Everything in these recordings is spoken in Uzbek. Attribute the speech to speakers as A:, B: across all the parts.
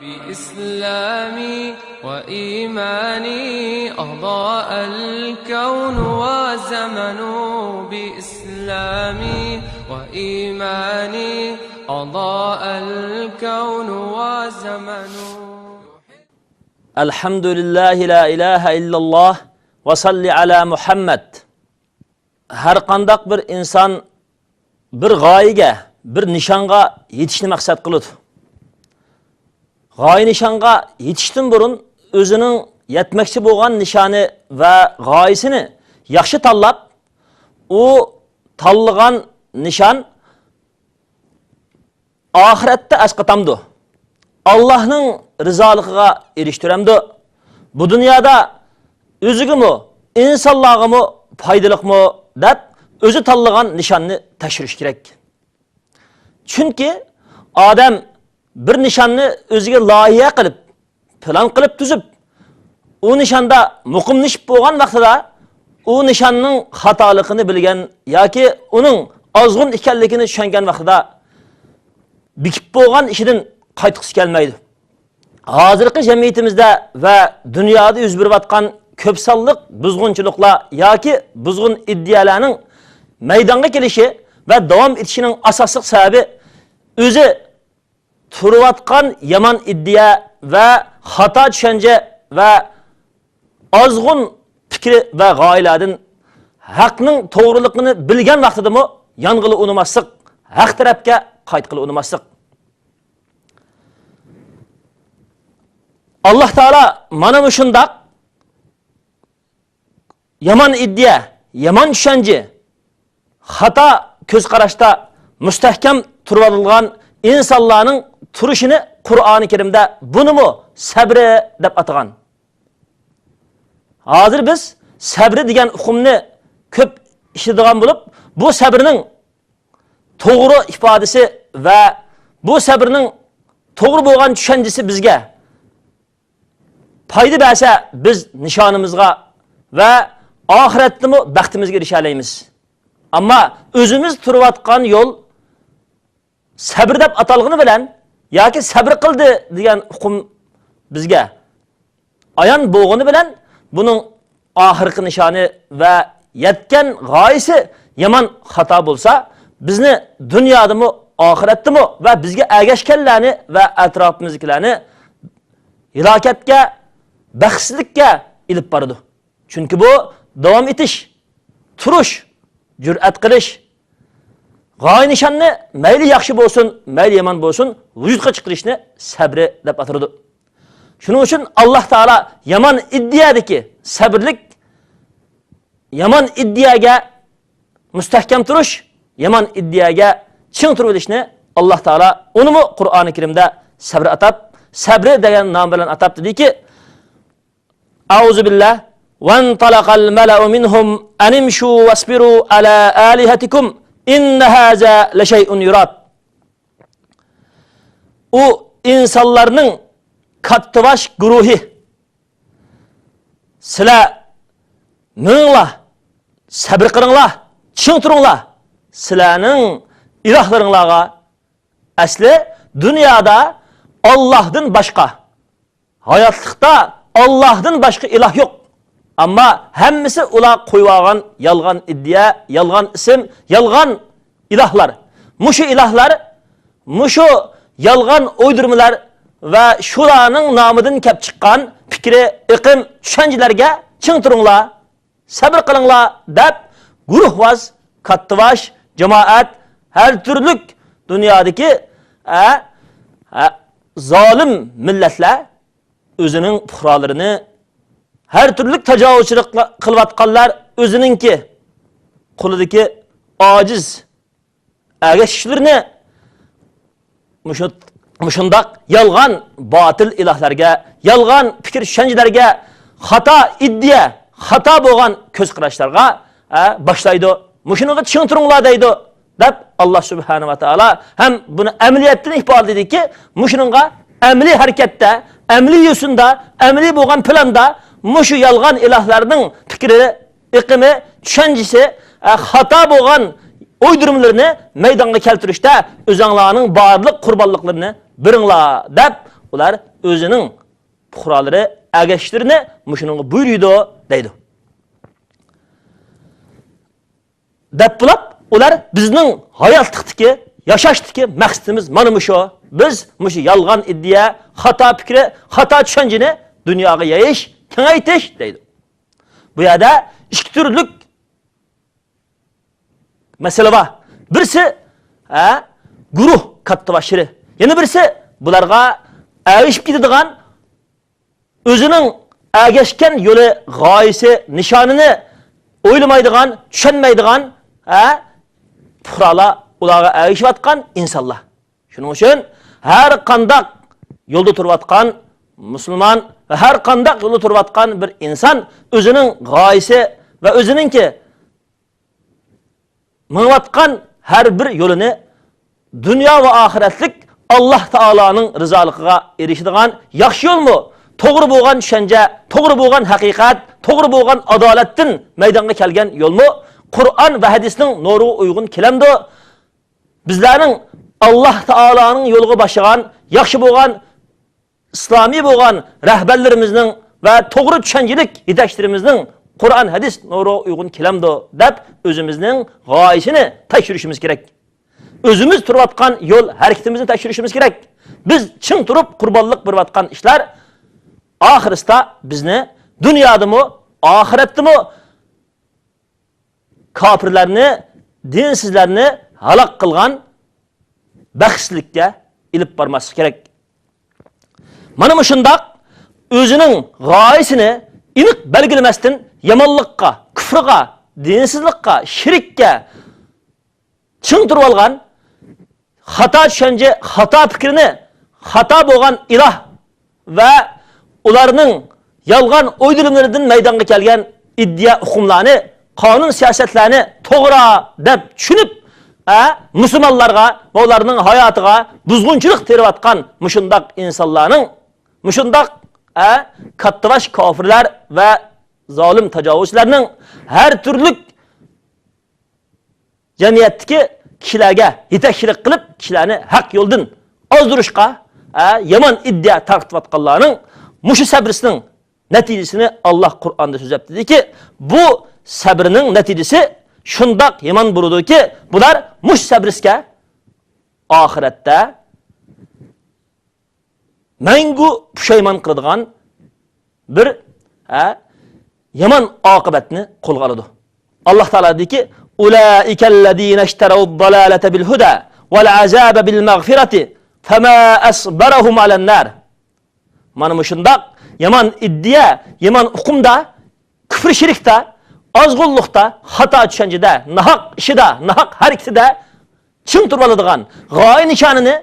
A: بإسلامي وإيماني أضاء الكون وزمن بإسلامي وإيماني أضاء الكون وزمن
B: الحمد لله لا إله إلا الله وصل على محمد. Her qandaq bir insan bir g'oyaga, bir nishonga yetishni maqsad qiladi. G'oya nishonga yetishdan burun o'zining yetmoqchi bo'lgan nishoni va g'oyasini yaxshi tanlab, u tanlagan nishon oxiratda asqatamdi. Allohning rizoligiga erishtiramdi. Bu dunyoda o'zigimi, insonlargami foydaliqmi deb o'zi tanlagan nishonni tashirish kerak. Chunki odam bir nishonni o'ziga loyiha qilib, plan qilib tuzib, u nishonda muqimlashib bo'lgan vaqtida u nishonning xatoligini bilgan yoki uning ozg'un ekanligini tushungan vaqtida bikib bo'lgan ishidan qaytqisi kelmaydi. Hozirgi jamiyatimizda va dunyoda yuz berayotgan ko'p sonliq buzg'unchiliklar yoki buzg'un iddialarning maydonga kelishi va davom etishining asosiy sababi o'zi turayotgan yomon iddia va xato tushuncha va ozg'un fikri va g'oyalardan haqning to'g'riligini bilgan vaqtidami yong'ili unamaslik, haq tarafga qaytqili unamaslik. Allah Taala mana bu shundoq yomon iddia, yomon tushuncha, xato ko'z qarashda mustahkam turadigan insonlarning turishini Qur'oni Karimda bunimi sabri deb atagan. Hozir biz sabri degan hukmni ko'p ishlatadigan bo'lib, bu sabrning to'g'ri ifodasi va bu sabrning to'g'ri bo'lgan tushunchasi bizga foyda bersa, biz nishonimizga va oxiratdami baxtimizga erisha olamiz. Ammo o'zimiz turayotgan yo'l sabr deb atalgani bilan yoki sabr qildi degan hukm bizga ayon bo'lgani bilan buning oxirgi nishoni va yetgan g'oyasi yomon xato bo'lsa, bizni dunyodami, oxiratdami va bizga ergashganlarni va atrofimizdagilarni halokatga, baxtsizlikka ilib boradi. Chunki bu davom etish, turish, jur'at qilish, g'oya nishonni mayli yaxshi bo'lsin, mayli yomon bo'lsin, vujudga chiqarishni sabri deb atirdi. Shuning uchun Alloh taolo yomon iddiyadagi sabrlik, yomon iddiyaga mustahkam turish, yomon iddiyaga ching turilishni Alloh taolo unimi Qur'oni Karimda sabr atab, sabri degan nom bilan atab dediki, A'udzu billah وانطلقal mala'u minhum animshu wasbiru ala alihatikum inna haza la shay'un yurad. U insonlarning kattavash guruhi sizlar minglar sabr qilinglar, ching turinglar. Sizlarning ilohlaringlarga asli dunyoda Allohdan boshqa, hayotlikda Allohdan boshqa iloh yo'q. Amma hammasi ular qo'ygan yolg'on iddia, yolg'on ism, yolg'on ilohlar. Mushu ilohlar, mushu yolg'on o'ydirmalar va shularning nomidan kelib chiqqan fikri, iqim, tushunchalarga ching turinglar, sabr qilinglar deb guruhvaz, kattavash, jamoat, har turli dunyodagi zolim millatlar o'zining fuqarolarini her türlü tecavüzçülük kılvatkanlar özününki kuludaki aciz ergeçişlerini muşundak yalgan batıl ilahlarga, yalgan fikir şencelerge, hata iddia, hata boğan köz kıraşlarga başlaydı. Muşunuğa çın turunglar deydi. Dep Allah Subhanahu wa Taala hem bunu emniyetini ihbar dedi ki muşunuğa emli harekette, emli yüzünde, emli boğan planda muşu yalgan ilahlarının fikri, iqimi, tushunchasi, xato bo'lgan o'ydirmalarni maydonga keltirishda o'zinglarning barliq qurbonliklarini biringlar deb ular o'zining puhralari, agashtirini mushuningga buyuruydi deydi. Deb bulab, ular bizning hayotlikdagi, yashashdagi maqsadimiz mana shu. Biz mushu yolg'on iddia, xato fikri, xato tushunchani dunyoga yayish, kengaytirish deydi. Bu yerda ikki turlik masala bor. Birisi guruh katta bashiri. Yana birisi bularga erishib ketadigan o'zining ergashgan yo'li, g'oyasi, nishonini o'ylamaydigan, tushunmaydigan puhralar ularga erishayotgan insonlar. Shuning uchun har qanday yo'lda turayotgan musulmon va har qanday yo'lda turayotgan bir inson o'zining g'oyasi va o'ziningki minayotgan har bir yo'lini dunyo va oxiratlik Alloh taolaning rizoligiga erishadigan yaxshi yo'lmi? To'g'ri bo'lgan tushuncha, to'g'ri bo'lgan haqiqat, to'g'ri bo'lgan adolatdan maydonga kelgan yo'lmi? Qur'on va hadisning nuriga uyg'un kelamdi. Bizlarning Alloh taolaning yo'liga boshlagan, yaxshi bo'lgan, islomiy bo'lgan rahbarlarimizning va to'g'ri tushunchalik yetakchilarimizning Qur'on, hadis nuriga uyg'un kelamdi deb o'zimizning g'oyasini tekshirishimiz kerak. O'zimiz turayotgan yo'l harakatimizni tekshirishimiz kerak. Biz chin turib qurbonlik berayotgan ishlar oxirisda bizni dunyodami, oxiratdami kofirlarni, dinsizlarni halok qilgan baxtsizlikka ilib bormaslik kerak. Mana bu shundoq o'zining g'oyasini aniq belgilamasdan yomonlikqa, kufrga, dinsizlikqa, shirkka chin turib olgan, xato tushuncha, xato fikrini, xato bo'lgan iloh va ularning yolg'on o'ydilimlaridan maydonga kelgan iddia hukmlarni, qonun siyosatlarni to'g'ri deb tushunib, musulmonlarga va ularning hayotiga buzg'unchilik terayotgan mushundoq insonlarning, mushundoq kattabash kofirlar va zolim tajovuzchilarning har turli jamiyatdagi kishilarga yetakchilik qilib, kishilarni haq yo'ldan ozdirishga yomon iddia tarqatayotganlarning mushu sabrisining natijasini Alloh Qur'onda so'zlab dediki, bu sabrning natijasi shundoq yomon bo'ludiki, bular mush sabrisga oxiratda mangu pushaymon qiladigan bir yomon oqibatni qo'lga oladi. Alloh taolo dediki, ulaikallazina ishtarawd-dalalata bil-huda wal-azaba bil-maghfirati fama asbarahum alan-nar. Mana shundoq yomon iddia, yomon hukmda, kufr shirkda, ozg'unlikda, xato tushunchada, nahaq ishida, nahaq harakatida chin turib oladigan, g'oya nishonini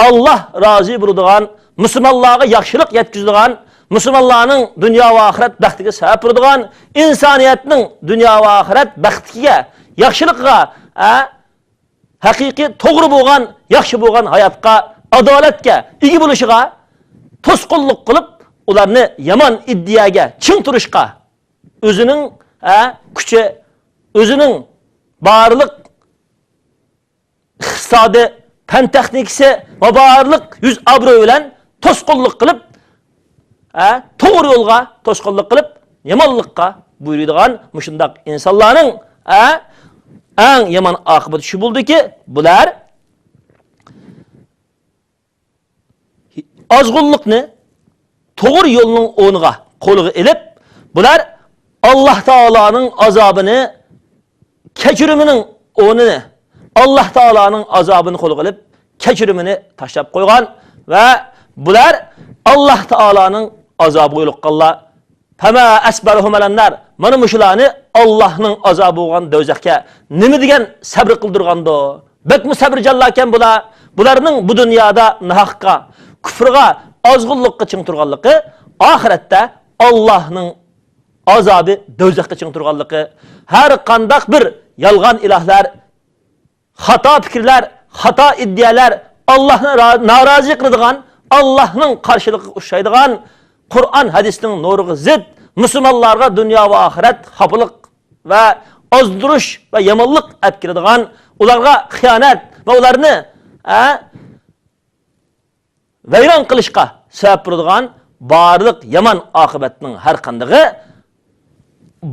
B: Alloh rozi bo'ladigan, musulmonlarga yaxshilik yetkazadigan, musulmonlarning dunyo va oxirat baxtiga sabab bo'ladigan, insoniyatning dunyo va oxirat baxtiga, yaxshiligiga, haqiqiy to'g'ri bo'lgan, yaxshi bo'lgan hayotga, adolatga ega bo'lishiga to'sqinlik qilib, ularni yomon iddiyaga chin turishga o'zining kuchi, o'zining barliq iqtisodi, fan texnikasi va barliq yuz obro'y bilan to'sqinlik qilib, to'g'ri yo'lga to'sqinlik qilib, yomonlikqa buyuradigan mushundoq insonlarning eng yomon oqibati shu bo'ldiki, bular ozg'unlikni to'g'ri yo'lning o'rniga qo'liga ilib, bular Alloh taolaning azobini, kechirimining o'rnini, Alloh taolaning azobini qo'liga ilib, kechirimini tashlab qo'ygan va bular Alloh taolaning azobiga yo'liqqanlar. Fama asbaruhum alan-nar. Mana mushularni Allohning azobi bo'lgan do'zaxga nima degan sabr qildirgando? Bakmi sabrjonlar ekan bular. Bularning bu dunyoda nahaqqa, kufrga, ozg'unlikqa ching turganligi, oxiratda Allohning azobi do'zaxda ching turganligi, har qanday bir yolg'on ilohlar, xato fikrlar, xato iddialar, Allohni norozi qiladigan, Allohning qarshiligiga ushlaydigan, Qur'on hadisning nuriga zid, musulmonlarga dunyo va oxirat xafalik va ozdirish va yomonlik olib keladigan, ularga xiyonat va ularni vayron qilishga sebep bo'ladigan barliq yomon oqibatning har qandig'i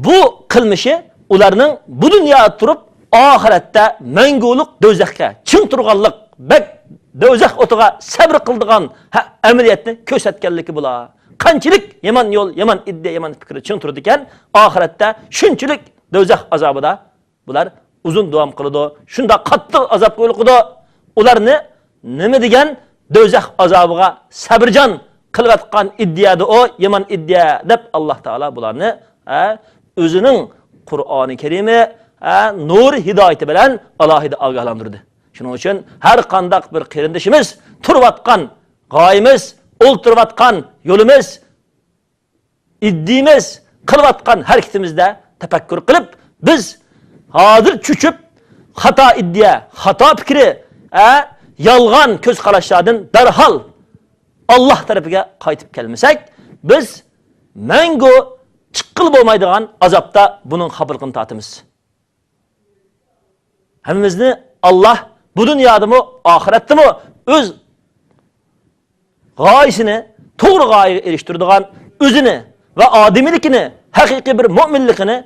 B: bu qilmishi ularning bu dunyoda turib oxiratda mangulik do'zaxga ching turganlik bak do'zax o'tiga sabr qildigan amaliyotni ko'rsatganligi bo'lar. Qanchalik yomon yo'l, yomon iddia, yomon fikri ching turdi ekan, oxiratda shunchalik do'zax azobida bular uzun davom qiladi. Shunda qattiq azob qo'yiladi. Ularni nima degan do'zax azobiga sabrjon qilayotgan iddiyada o yomon iddia deb Alloh taolo bularni o'zining Qur'oni Karimi nur hidoyati bilan alohida ogohlantirdi. Shuning uchun har qanday bir qarindishimiz turayotgan g'oyimiz, o'ltirayotgan yo'limiz, iddimiz, qilayotgan harakatimizda tafakkur qilib, biz hozir chuchib xato iddia, xato fikri, yolg'on ko'z qarashlardan darhol Alloh tarafiga qaytib kelmasak, biz mangu chiqqil bo'lmaydigan azobda buning xabarini tatimiz. Hammamizni Alloh bu dunyodami, oxiratdami o'z g'oyasini, to'g'ri g'oyaga erishtiradigan o'zini va odamiylikni, haqiqiy bir mu'minlikni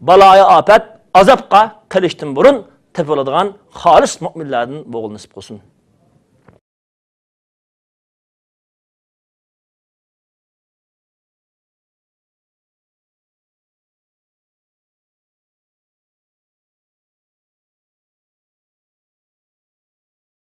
B: baloya afat, azobga qilishdan burun tepiladigan xolis mu'minlardan bo'g'il nisb qilsin.